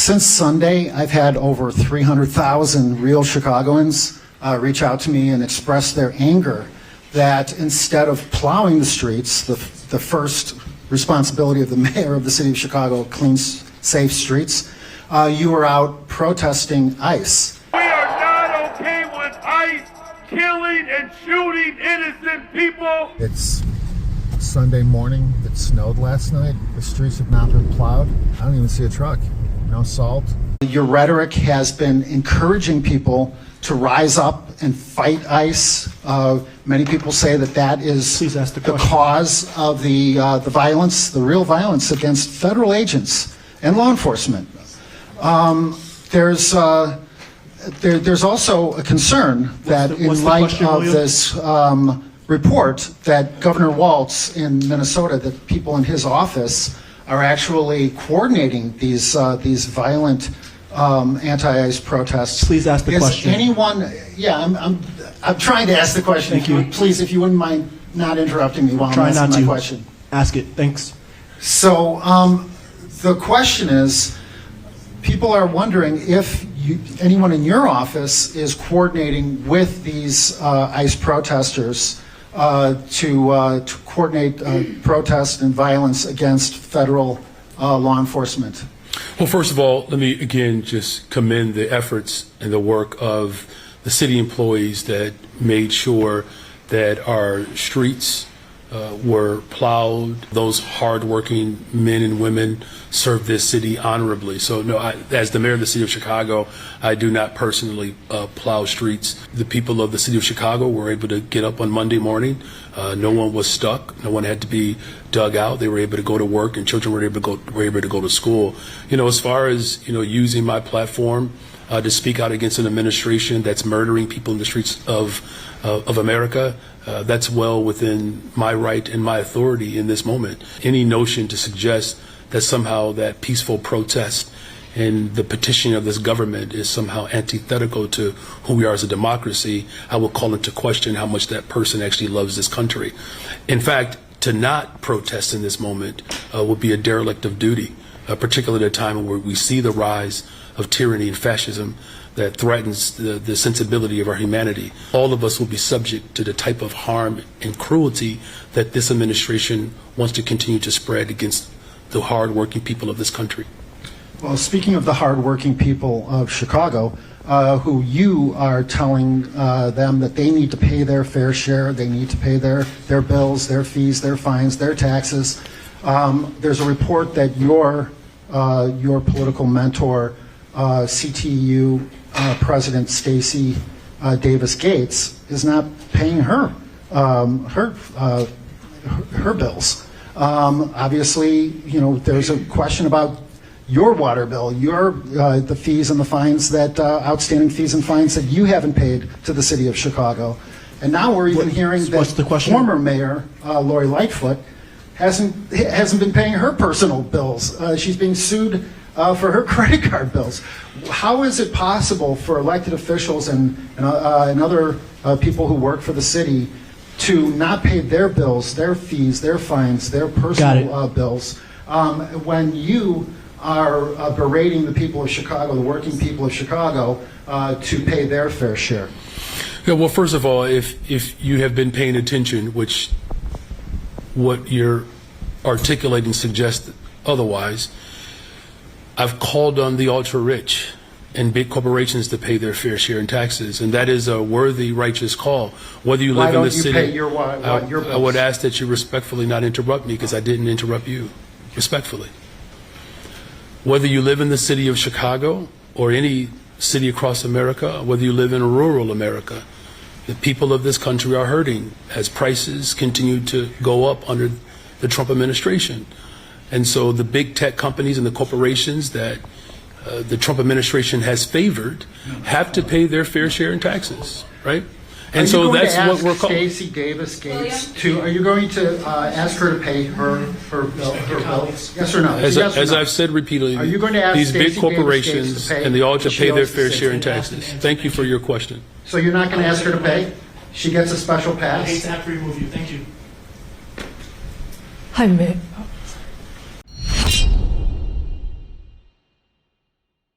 Since Sunday, I've had over 300,000 real Chicagoans reach out to me and express their anger that instead of plowing the streets, the first responsibility of the mayor of the city of Chicago, clean, safe streets, you are out protesting ICE. We are not okay with ICE killing and shooting innocent people. It's Sunday morning. It snowed last night. The streets have not been plowed. I don't even see a truck. No salt. Your rhetoric has been encouraging people to rise up and fight ICE. Many people say that that is the cause of the violence, the real violence against federal agents and law enforcement. There's also a concern that in light of this report that Governor Walz in Minnesota, that people in his office are actually coordinating these violent anti-ICE protests. Please ask the question. Anyone? Yeah, I'm trying to ask the question. Thank you. Please, if you wouldn't mind not interrupting me while I'm asking my question. Ask it. Thanks. So the question is, people are wondering if anyone in your office is coordinating with these ICE protesters to coordinate protest and violence against federal law enforcement. Well, first of all, let me again just commend the efforts and the work of the city employees that made sure that our streets were plowed. Those hardworking men and women served this city honorably. So no, as the mayor of the city of Chicago, I do not personally plow streets. The people of the city of Chicago were able to get up on Monday morning. No one was stuck. No one had to be dug out. They were able to go to work, and children were able to go to school. You know, as far as using my platform to speak out against an administration that's murdering people in the streets of America, that's well within my right and my authority in this moment. Any notion to suggest that somehow that peaceful protest and the petitioning of this government is somehow antithetical to who we are as a democracy, I will call into question how much that person actually loves this country. In fact, to not protest in this moment would be a derelict of duty, particularly at a time where we see the rise of tyranny and fascism that threatens the sensibility of our humanity. All of us will be subject to the type of harm and cruelty that this administration wants to continue to spread against the hardworking people of this country. Well, speaking of the hardworking people of Chicago, who you are telling them that they need to pay their fair share, they need to pay their bills, their fees, their fines, their taxes. There's a report that your political mentor, CTU President Stacey Davis Gates, is not paying her bills. Obviously, there's a question about your water bill, the fees and the fines that outstanding fees and fines that you haven't paid to the city of Chicago. And now we're even hearing that former mayor Lori Lightfoot hasn't been paying her personal bills. She's being sued for her credit card bills. How is it possible for elected officials and other people who work for the city to not pay their bills, their fees, their fines, their personal bills, when you are berating the people of Chicago, the working people of Chicago, to pay their fair share? Yeah, well, first of all, if you have been paying attention, which what you're articulating suggests otherwise, I've called on the ultra-rich and big corporations to pay their fair share in taxes, and that is a worthy, righteous call. Whether you live in the city, pay your bills? I would ask that you respectfully not interrupt me, because I didn't interrupt you. Respectfully. Whether you live in the city of Chicago or any city across America, whether you live in rural America, the people of this country are hurting as prices continue to go up under the Trump administration. And so the big tech companies and the corporations that the Trump administration has favored have to pay their fair share in taxes, right? And so that's what we're calling. Stacey Davis Gates are you going to ask her to pay her bills? Yes or no? As I've said repeatedly, are you going to ask these big Stacey corporations and they all to pay their fair share in taxes. Thank you for your question. So you're not going to ask her to pay? She gets a special pass? I hate to have to remove you. Thank you. Hi, Mayor.